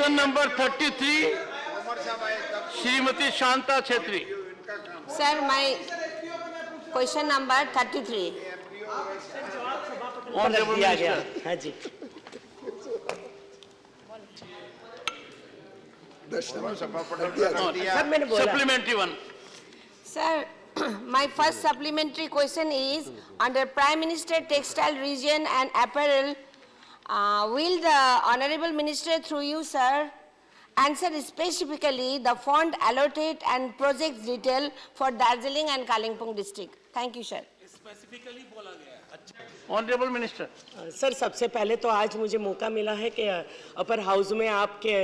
Question number 33 Shrimati Shanta Chhetri. Sir my question number 33 honourable दिया गया। Minister. हाँ जी। सर मैंने बोला। Supplementary one. Sir, my first supplementary question is under Prime Minister Textile Region and Apparel, will the Honorable Minister through you, sir, answer specifically the fund allotted and project detail for Darjeeling and Kalimpong district? Thank you, sir. Honourable minister. Sir सबसे पहले तो आज मुझे मौका मिला है कि upper house में आपके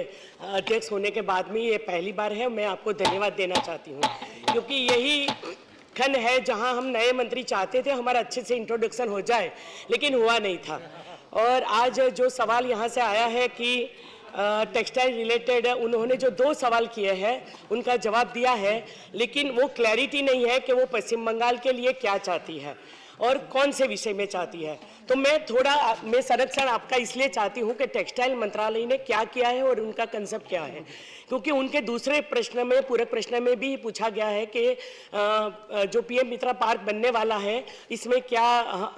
अध्यक्ष होने के बाद में ये पहली बार है। मैं आपको धन्यवाद देना चाहती हूँ क्योंकि यही खंड है जहाँ हम नए मंत्री चाहते थे हमारा अच्छे से इंट्रोडक्शन हो जाए, लेकिन हुआ नहीं था। और आज जो सवाल यहाँ से आया है कि टेक्सटाइल रिलेटेड उन्होंने जो 2 सवाल किए हैं उनका जवाब दिया है, लेकिन वो क्लैरिटी नहीं है कि वो पश्चिम बंगाल के लिए क्या चाहती है और कौन से विषय में चाहती है। तो मैं संरक्षण आपका इसलिए चाहती हूँ कि टेक्सटाइल मंत्रालय ने क्या किया है और उनका कंसेप्ट क्या है, क्योंकि उनके दूसरे प्रश्न में पूरे प्रश्न में भी पूछा गया है कि जो पीएम मित्रा पार्क बनने वाला है इसमें क्या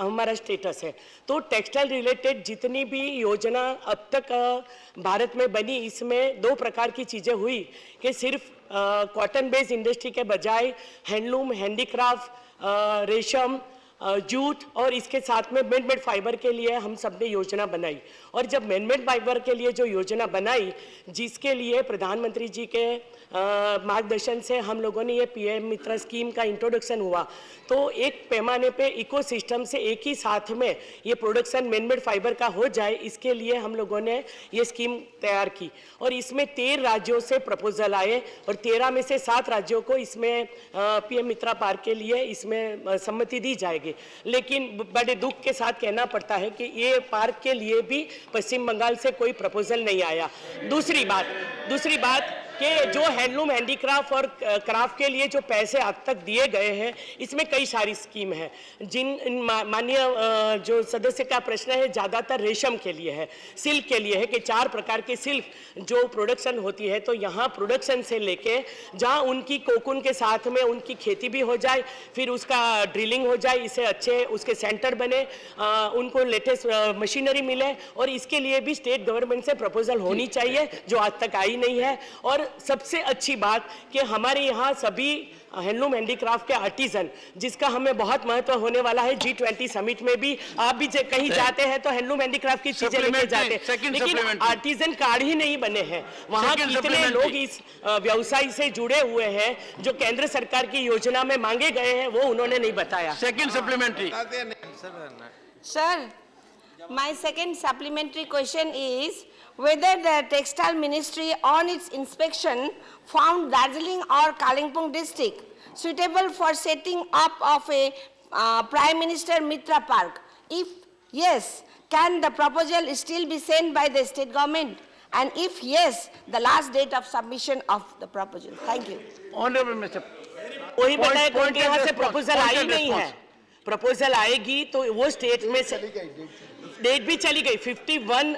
हमारा स्टेटस है। तो टेक्सटाइल रिलेटेड जितनी भी योजना अब तक भारत में बनी इसमें 2 प्रकार की चीज़ें हुई कि सिर्फ कॉटन बेस्ड इंडस्ट्री के बजाय हैंडलूम, हैंडीक्राफ्ट, रेशम, जूट और इसके साथ में मैनमेड फाइबर के लिए हम सब ने योजना बनाई। और जब मैनमेड फाइबर के लिए जो योजना बनाई जिसके लिए प्रधानमंत्री जी के मार्गदर्शन से हम लोगों ने ये पीएम मित्र स्कीम का इंट्रोडक्शन हुआ, तो एक पैमाने पे इकोसिस्टम से एक ही साथ में ये प्रोडक्शन मैनमेड फाइबर का हो जाए, इसके लिए हम लोगों ने ये स्कीम तैयार की। और इसमें 13 राज्यों से प्रपोजल आए और 13 में से 7 राज्यों को इसमें पीएम मित्रा पार्क के लिए इसमें सम्मति दी जाएगी। लेकिन बड़े दुख के साथ कहना पड़ता है कि ये पार्क के लिए भी पश्चिम बंगाल से कोई प्रपोजल नहीं आया। दूसरी बात कि जो हैंडलूम, हैंडीक्राफ्ट और क्राफ्ट के लिए जो पैसे अब तक दिए गए हैं इसमें कई सारी स्कीम है। जिन माननीय जो सदस्य का प्रश्न है ज़्यादातर रेशम के लिए है, सिल्क के लिए है कि 4 प्रकार के सिल्क जो प्रोडक्शन होती है, तो यहाँ प्रोडक्शन से लेके जहाँ उनकी कोकून के साथ में उनकी खेती भी हो जाए, फिर उसका ड्रिलिंग हो जाए, इससे अच्छे उसके सेंटर बने, उनको लेटेस्ट मशीनरी मिले, और इसके लिए भी स्टेट गवर्नमेंट से प्रपोजल होनी चाहिए जो आज तक आई नहीं है। और सबसे अच्छी बात कि हमारे यहाँ सभी हैंडलूम हैंडीक्राफ्ट के आर्टिजन, जिसका हमें बहुत महत्व होने वाला है G20 समिट में भी, आप भी कहीं जाते हैं तो हैंडलूम हैंडीक्राफ्ट की चीजें लेके जाते हैं, लेकिन आर्टिजन कार्ड ही नहीं बने हैं। वहाँ कितने लोग इस व्यवसाय से जुड़े हुए हैं जो केंद्र सरकार की योजना में मांगे गए हैं, वो उन्होंने नहीं बताया। Second supplementary. Sir, my second supplementary question is whether the Textile Ministry on its inspection found Darjeeling or Kalimpong district suitable for setting up of a Prime Minister Mitra Park. If yes, can the proposal still be sent by the state government? And if yes, the last date of submission of the proposal. Thank you. Honorable Mr. वही बताया क्योंकि यहाँ से proposal आई नहीं है। Proposal आएगी तो वो स्टेट में डेट भी चली गई। 51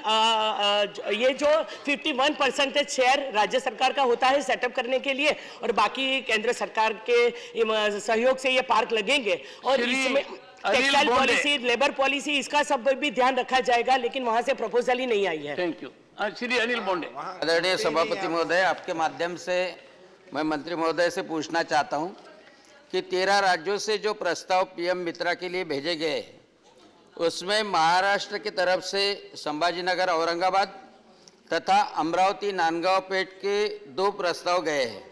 ये जो 51% शेयर राज्य सरकार का होता है सेटअप करने के लिए, और बाकी केंद्र सरकार के सहयोग से ये पार्क लगेंगे। और इसमें टेक्सटाइल पॉलिसी, लेबर पॉलिसी, इसका सब भी ध्यान रखा जाएगा, लेकिन वहां से प्रपोजल ही नहीं आई है। Thank you. श्री अनिल बोंडे। आदरणीय सभापति महोदय, आपके माध्यम से मैं मंत्री महोदय से पूछना चाहता हूं कि 13 राज्यों से जो प्रस्ताव पीएम मित्रा के लिए भेजे गए उसमें महाराष्ट्र की तरफ से संभाजीनगर, औरंगाबाद तथा अमरावती, नांदगांव, पेट के 2 प्रस्ताव गए हैं।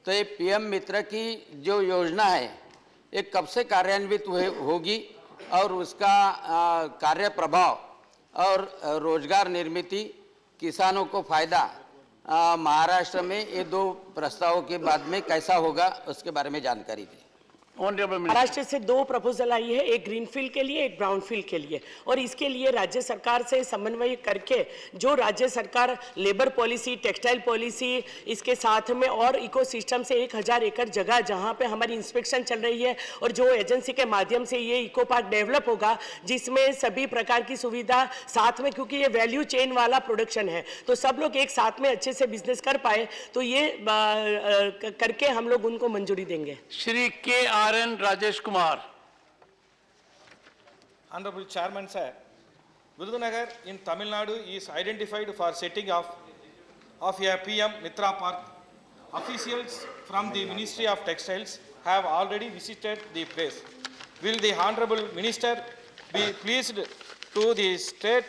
तो ये पीएम मित्र की जो योजना है ये कब से कार्यान्वित होगी और उसका कार्य प्रभाव और रोजगार निर्मिति, किसानों को फायदा महाराष्ट्र में ये 2 प्रस्तावों के बाद में कैसा होगा उसके बारे में जानकारी दें। Honorable Minister. महाराष्ट्र से 2 प्रपोजल आई है, एक ग्रीनफील्ड के लिए, एक ब्राउनफील्ड के लिए, और इसके लिए राज्य सरकार से समन्वय करके जो राज्य सरकार लेबर पॉलिसी, टेक्सटाइल पॉलिसी, इसके साथ में और इकोसिस्टम से 1000 एकड़ जगह जहां पे हमारी इंस्पेक्शन चल रही है और जो एजेंसी के माध्यम से ये इको पार्क डेवलप होगा जिसमें सभी प्रकार की सुविधा साथ में, क्योंकि ये वैल्यू चेन वाला प्रोडक्शन है तो सब लोग एक साथ में अच्छे से बिजनेस कर पाए, तो ये करके हम लोग उनको मंजूरी देंगे। Shri K.R.N. Rajesh Kumar. Honorable Chairman, sir, Virudhunagar in Tamil Nadu is identified for setting of a PM Mitra Park. Officials from the Ministry of Textiles have already visited the place. Will the Honorable Minister be pleased to state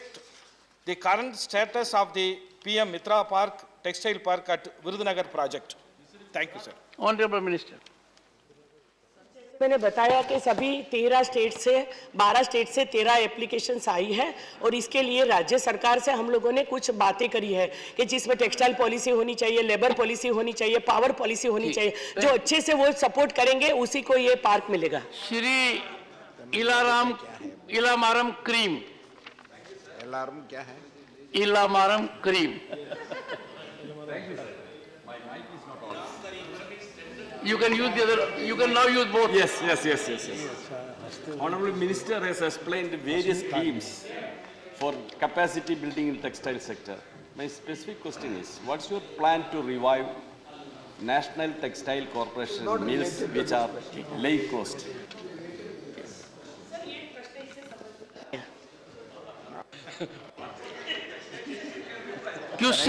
the current status of the PM Mitra Park Textile Park at Virudhunagar project? Thank you, sir. Honorable Minister. मैंने बताया कि सभी 12 state से 13 applications आई है और इसके लिए राज्य सरकार से हम लोगों ने कुछ बातें करी है कि जिसमें टेक्सटाइल पॉलिसी होनी चाहिए, लेबर पॉलिसी होनी चाहिए, पावर पॉलिसी होनी चाहिए, जो अच्छे से वो सपोर्ट करेंगे उसी को ये पार्क मिलेगा। श्री इलामारम क्रीम। अलार्म क्या है? Elamaram cream. You can use the other, you can now use both. Yes. Honorable Minister has explained various schemes for capacity building in textile sector. My specific question is, what's your plan to revive National Textile Corporation mills which are lake coast? Question